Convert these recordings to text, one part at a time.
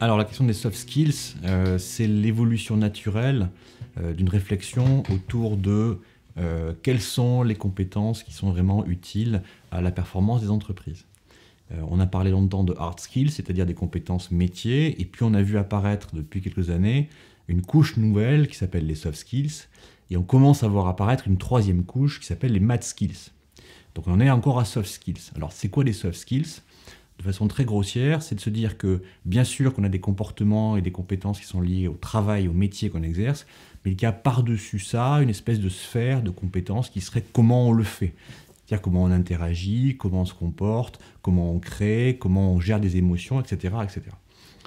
Alors la question des soft skills, c'est l'évolution naturelle d'une réflexion autour de quelles sont les compétences qui sont vraiment utiles à la performance des entreprises. On a parlé longtemps de hard skills, c'est-à-dire des compétences métiers, et puis on a vu apparaître depuis quelques années une couche nouvelle qui s'appelle les soft skills, et on commence à voir apparaître une troisième couche qui s'appelle les math skills. Donc on en est encore à soft skills. Alors c'est quoi les soft skills ? De façon très grossière, c'est de se dire que bien sûr qu'on a des comportements et des compétences qui sont liées au travail, au métier qu'on exerce, mais qu'il y a par-dessus ça une espèce de sphère de compétences qui serait comment on le fait. C'est-à-dire comment on interagit, comment on se comporte, comment on crée, comment on gère des émotions, etc., etc.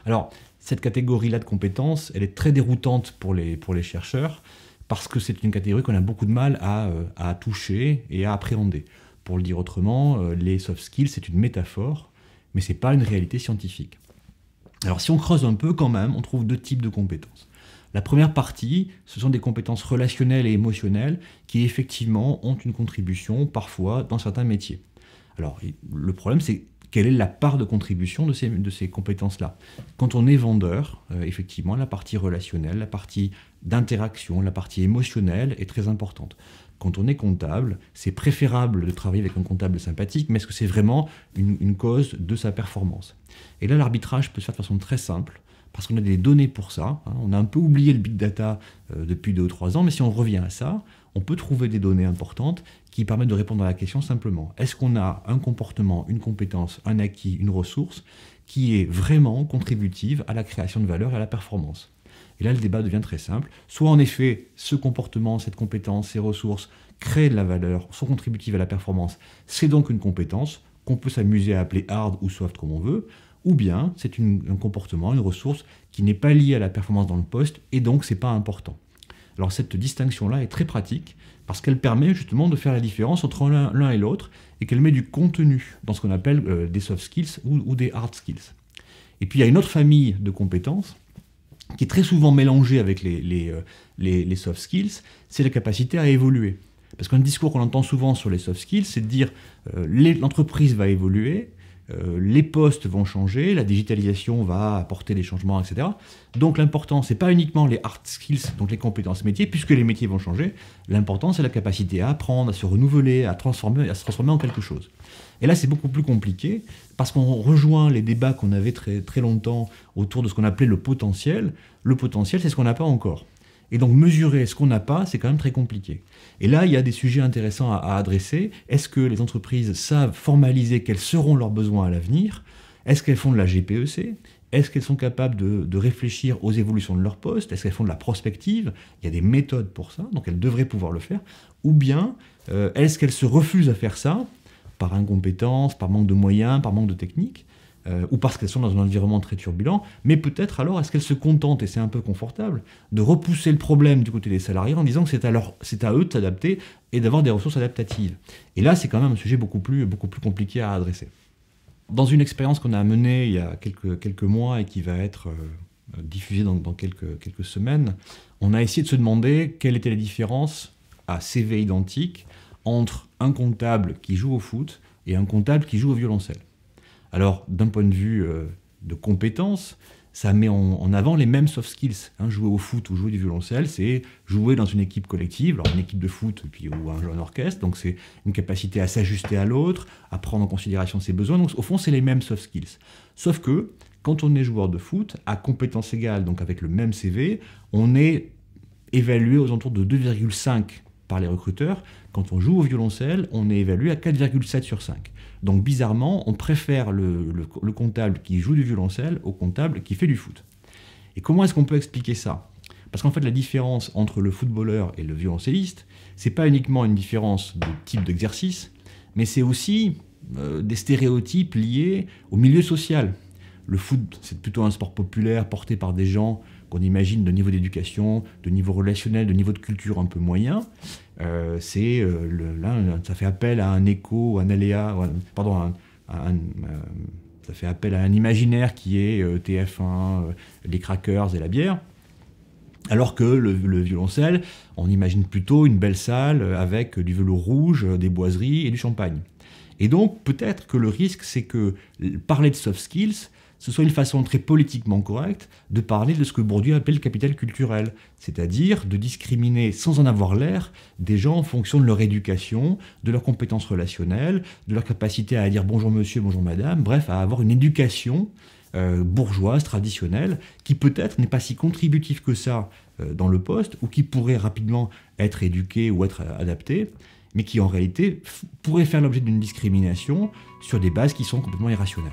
Alors, cette catégorie-là de compétences, elle est très déroutante pour les chercheurs, parce que c'est une catégorie qu'on a beaucoup de mal à toucher et à appréhender. Pour le dire autrement, les soft skills, c'est une métaphore, mais ce n'est pas une réalité scientifique. Alors si on creuse un peu quand même, on trouve deux types de compétences. La première partie, ce sont des compétences relationnelles et émotionnelles qui effectivement ont une contribution parfois dans certains métiers. Alors le problème c'est quelle est la part de contribution de ces compétences-là. Quand on est vendeur, effectivement la partie relationnelle, la partie d'interaction, la partie émotionnelle est très importante. Quand on est comptable, c'est préférable de travailler avec un comptable sympathique, mais est-ce que c'est vraiment une cause de sa performance? Et là, l'arbitrage peut se faire de façon très simple, parce qu'on a des données pour ça. On a un peu oublié le big data depuis 2 ou 3 ans, mais si on revient à ça, on peut trouver des données importantes qui permettent de répondre à la question simplement. Est-ce qu'on a un comportement, une compétence, un acquis, une ressource qui est vraiment contributive à la création de valeur et à la performance? Et là, le débat devient très simple. Soit en effet, ce comportement, cette compétence, ces ressources créent de la valeur, sont contributives à la performance, c'est donc une compétence qu'on peut s'amuser à appeler hard ou soft comme on veut, ou bien c'est un comportement, une ressource qui n'est pas liée à la performance dans le poste et donc c'est pas important. Alors cette distinction-là est très pratique parce qu'elle permet justement de faire la différence entre l'un et l'autre et qu'elle met du contenu dans ce qu'on appelle des soft skills ou des hard skills. Et puis il y a une autre famille de compétences qui est très souvent mélangée avec les soft skills, c'est la capacité à évoluer. Parce qu'un discours qu'on entend souvent sur les soft skills, c'est de dire l'entreprise va évoluer, les postes vont changer, la digitalisation va apporter des changements, etc. Donc l'important, ce n'est pas uniquement les hard skills, donc les compétences métiers, puisque les métiers vont changer. L'important, c'est la capacité à apprendre, à se renouveler, à se transformer en quelque chose. Et là, c'est beaucoup plus compliqué, parce qu'on rejoint les débats qu'on avait très, très longtemps autour de ce qu'on appelait le potentiel. Le potentiel, c'est ce qu'on n'a pas encore. Et donc mesurer ce qu'on n'a pas, c'est quand même très compliqué. Et là, il y a des sujets intéressants à adresser. Est-ce que les entreprises savent formaliser quels seront leurs besoins à l'avenir? Est-ce qu'elles font de la GPEC? Est-ce qu'elles sont capables de réfléchir aux évolutions de leur poste? Est-ce qu'elles font de la prospective? Il y a des méthodes pour ça, donc elles devraient pouvoir le faire. Ou bien, est-ce qu'elles se refusent à faire ça par incompétence, par manque de moyens, par manque de technique, ou parce qu'elles sont dans un environnement très turbulent, mais peut-être alors est-ce qu'elles se contentent, et c'est un peu confortable, de repousser le problème du côté des salariés en disant que c'est à eux de s'adapter et d'avoir des ressources adaptatives. Et là, c'est quand même un sujet beaucoup plus compliqué à adresser. Dans une expérience qu'on a menée il y a quelques mois et qui va être diffusée dans quelques semaines, on a essayé de se demander quelle était la différence à CV identique entre un comptable qui joue au foot et un comptable qui joue au violoncelle. Alors, d'un point de vue de compétences, ça met en avant les mêmes soft skills. Jouer au foot ou jouer du violoncelle, c'est jouer dans une équipe collective, alors une équipe de foot ou un orchestre, donc c'est une capacité à s'ajuster à l'autre, à prendre en considération ses besoins. Donc, au fond, c'est les mêmes soft skills. Sauf que, quand on est joueur de foot, à compétences égales, donc avec le même CV, on est évalué aux alentours de 2,5 par les recruteurs. Quand on joue au violoncelle, on est évalué à 4,7 sur 5. Donc bizarrement, on préfère le comptable qui joue du violoncelle au comptable qui fait du foot. Et comment est-ce qu'on peut expliquer ça? Parce qu'en fait, la différence entre le footballeur et le violoncelliste, c'est pas uniquement une différence de type d'exercice, mais c'est aussi des stéréotypes liés au milieu social. Le foot, c'est plutôt un sport populaire porté par des gens qu'on imagine de niveau d'éducation, de niveau relationnel, de niveau de culture un peu moyen. Ça fait appel à un écho, un aléa, ça fait appel à un imaginaire qui est TF1, les crackers et la bière. Alors que le violoncelle, on imagine plutôt une belle salle avec du velours rouge, des boiseries et du champagne. Et donc, peut-être que le risque, c'est que parler de soft skills, ce soit une façon très politiquement correcte de parler de ce que Bourdieu appelle le capital culturel, c'est-à-dire de discriminer sans en avoir l'air des gens en fonction de leur éducation, de leurs compétences relationnelles, de leur capacité à dire bonjour monsieur, bonjour madame, bref, à avoir une éducation bourgeoise, traditionnelle, qui peut-être n'est pas si contributive que ça dans le poste, ou qui pourrait rapidement être éduquée ou être adaptée, mais qui en réalité pourrait faire l'objet d'une discrimination sur des bases qui sont complètement irrationnelles.